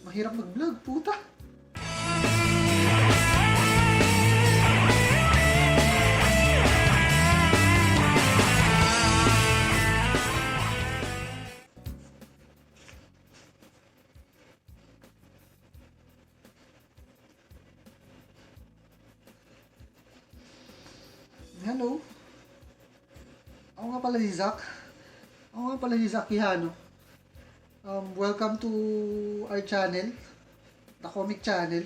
Mahirap mag-vlog, puta. Hello. Ako nga pala si Zach. Ako nga pala si Zach Quijano. Welcome to our channel, the comic channel.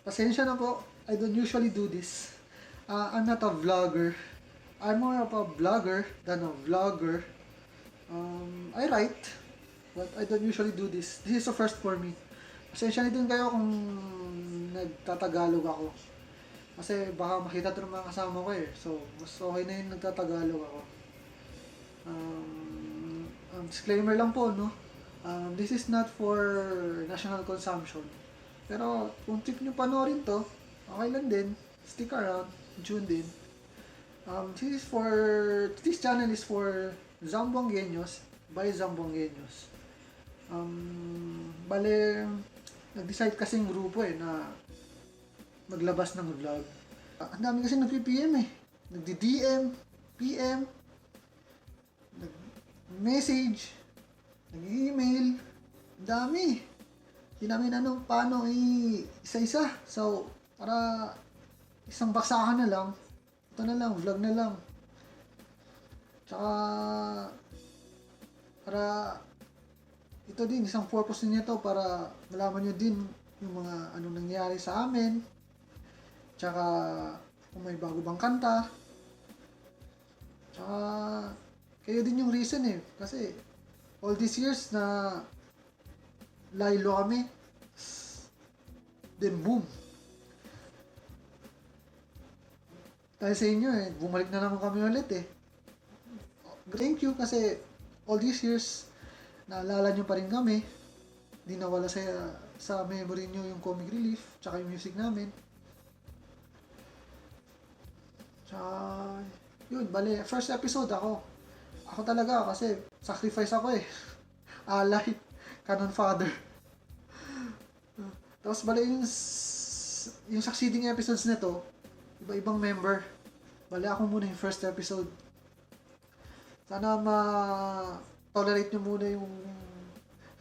Pasensya na po, I don't usually do this. I'm not a vlogger. I'm more of a blogger than a vlogger. I write, but I don't usually do this. This is the first for me. Pasensya na din kayo kung nagtatagalog ako. Kasi baka makita ito ng mga kasama ko eh. So, mas okay na yung nagtatagalog ako. Disclaimer lang po, no? This is not for national consumption. Pero, kung trip nyo panoorin to, okay lang din. Stick around. Tune din. This channel is for Zamboangueños by Zamboangueños. Bale, nag-decide kasing grupo eh na maglabas ng vlog. Ang dami kasi nag-PM eh. Nagdi-DM, PM, nag-message, nag-email. Ang dami. Hindi namin paano isa-isa. So, para isang baksakan na lang. Ito na lang, vlog na lang. Tsaka, para ito din, isang purpose niya to para malaman nyo din yung mga anong nangyari sa amin. Tsaka, kung may bago bang kanta. Tsaka, kayo din yung reason eh. Kasi, all these years na laylo kami. Then, boom. Dahil sa inyo eh, bumalik na naman kami ulit eh. Thank you kasi all these years, naalala nyo pa rin kami. Di nawala sa memory nyo yung comic relief, tsaka yung music namin. Tsaka, yun, bale, first episode ako. Ako talaga kasi sacrifice ako eh. Alay, Canon Father. Tapos bale yung succeeding episodes nito, iba-ibang member. Bale ako muna yung first episode. Sana ma-tolerate nyo muna yung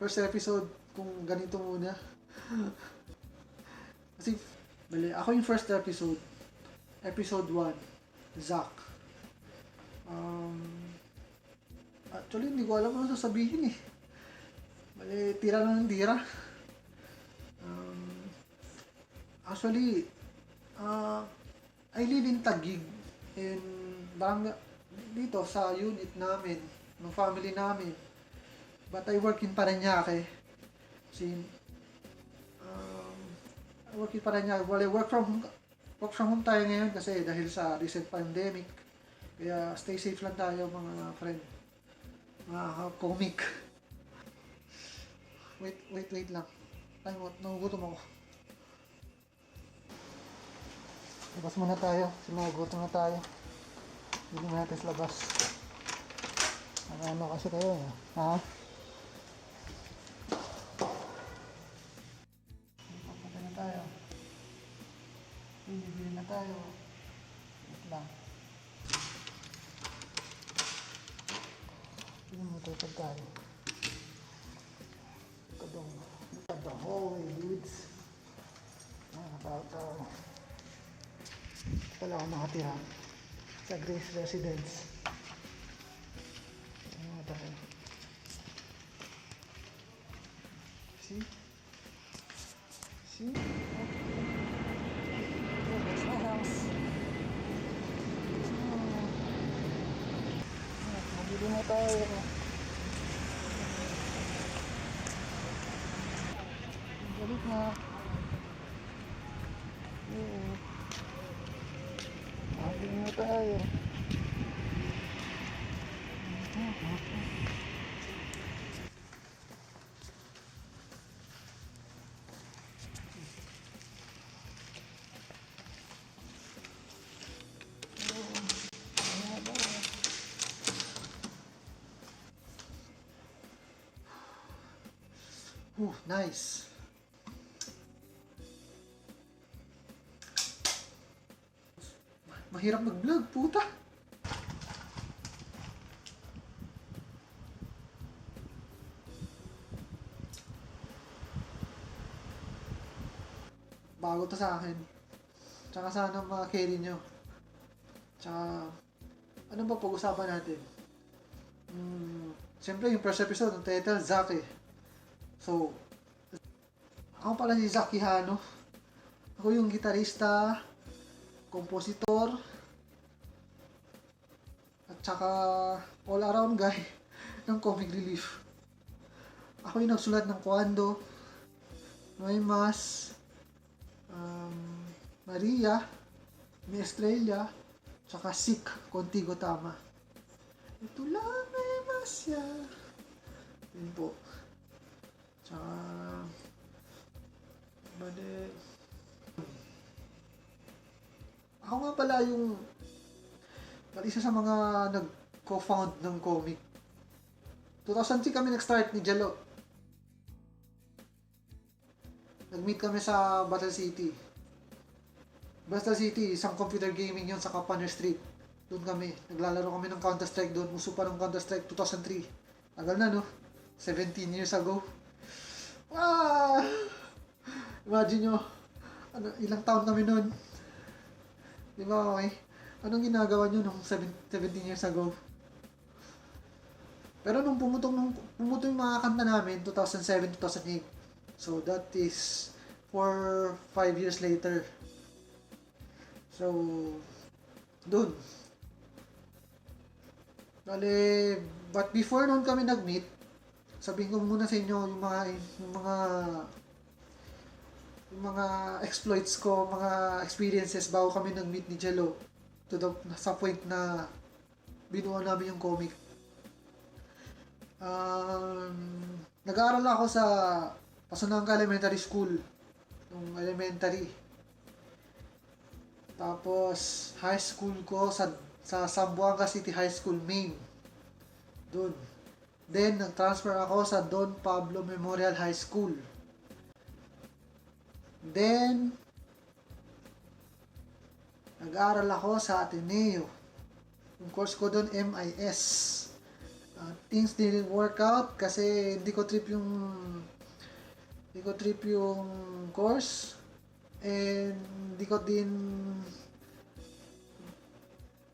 first episode kung ganito muna. Kasi, bale, ako yung first episode. Episode 1. Zach. Actually, hindi ko alam ano sasabihin eh. Bale, tira na ng tira. Actually, I live in Taguig. In barangay, dito sa unit namin, ng family namin. But I work in Parañaque. I work in Parañaque. Well, work from home tayo ngayon kasi dahil sa recent pandemic. Kaya stay safe lang tayo mga friend. Mga comic. Wait lang. Ay, nagugutom ako. Labas muna tayo. Sinagutom na tayo. Hindi mo natin sa labas. Ano kasi kayo eh. Ha? Papunta na tayo. Bibili na tayo. Wait lang. Hindi mo tayo pagkain. Kadong. Look at the hallway, dudes. Nakatawa. Wala akong nakatira sa Grace Residence. Ano tayo? See? See? Oh, there's my house. Mabili na tayo. Balik na. Mabili na tayo. Nice. Mahirap mag-vlog, puta. Bago to sa akin. Tsaka sana ma-carry nyo. Tsaka, ano ba pag-usapan natin? Siyempre yung first episode ng title, Zack eh. So, ako pala si Zack Quijano. Ako yung gitarista, kompositor, at saka all-around guy ng Comic Relief. Ako yung nagsulat ng Kwando, May Mas, Maria, Mi Estrella, tsaka Sick, Contigo Tama. Ito lang may masya. Yun po. Tsaka, bale, ako nga pala yung isa sa mga nag-co-found ng comic. 2003 kami nag-start ni Jalo. Nag-meet kami sa Battle City. Battle City, isang computer gaming yun sa Kapaner Street. Doon kami. Naglalaro kami ng Counter-Strike doon. Uso pa ng Counter-Strike 2003. Tagal na, no? 17 years ago. Ah! Imagine nyo, ilang taon kami noon. Di ba, okay? Anong ginagawa nyo nung 17 years ago? Pero nung pumutong yung mga kanta namin, 2007, 2008. So, that is 5 years later. So, dun. Bale, but before noon kami nag-meet, sabihin ko muna sa inyo yung mga exploits ko, mga experiences bago kami nag-meet ni Jello sa point na binuo namin yung comic. Nag-aaral ako sa Pasunangka Elementary School nung elementary. Tapos high school ko sa Zamboanga City High School, Maine. Doon. Then nag-transfer ako sa Don Pablo Memorial High School. Then nag-aaral ako sa Ateneo. Yung course ko doon, MIS. Things didn't work out kasi hindi ko trip yung course, and hindi ko din,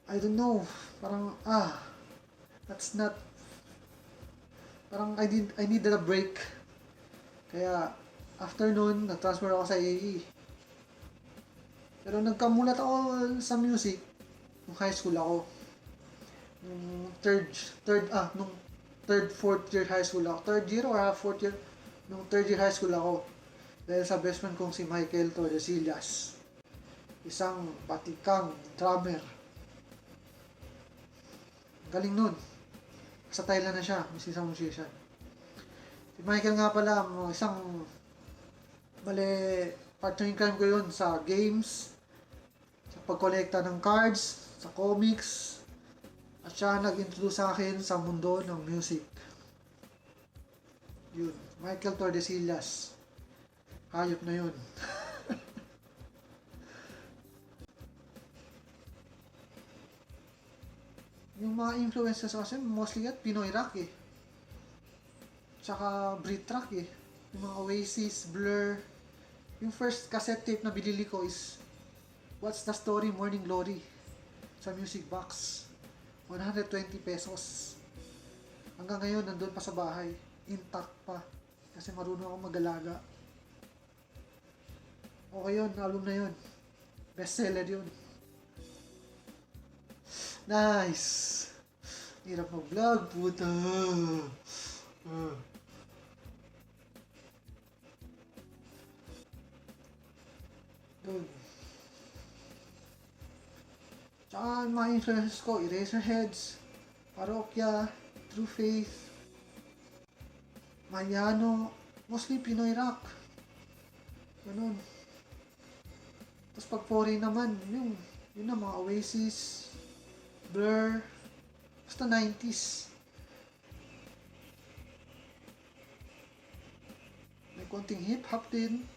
I don't know, parang that's not, parang I needed a break. Kaya after nun, nag-transfer ako sa AE. Pero nagkamulat ako sa music nung high school ako. Nung fourth year high school ako. Third year or fourth year? Nung third year high school ako. Dahil sa best friend kong si Michael Tordesillas. Isang batikang drummer. Galing nun. Sa Thailand na siya. Isang musician. Si Michael nga pala, partner in crime ko yun sa games, sa pagkolekta ng cards, sa comics, at siya nag-introduce sa akin sa mundo ng music. Yun, Michael Tordesillas. Hayop na yun. Yung mga influences kasi mostly at Pinoy rock eh. Tsaka Brit rock eh. Yung mga Oasis, Blur. Yung first cassette tape na binili ko is What's the Story, Morning Glory sa Music Box. 120 pesos. Hanggang ngayon, nandun pa sa bahay. Intact pa. Kasi marunong ako mag-alaga. Okay yun, album na yun. Bestseller yun. Nice! Hirap mag-vlog, puta. Good. Tsaka mga influences ko, Eraserheads, Parokya, True Faith, Mayano, mostly Pinoy rock. Ganun. Tapos pag foreign naman, yun na mga Oasis, Blur, basta 90s. konting hip-hop din.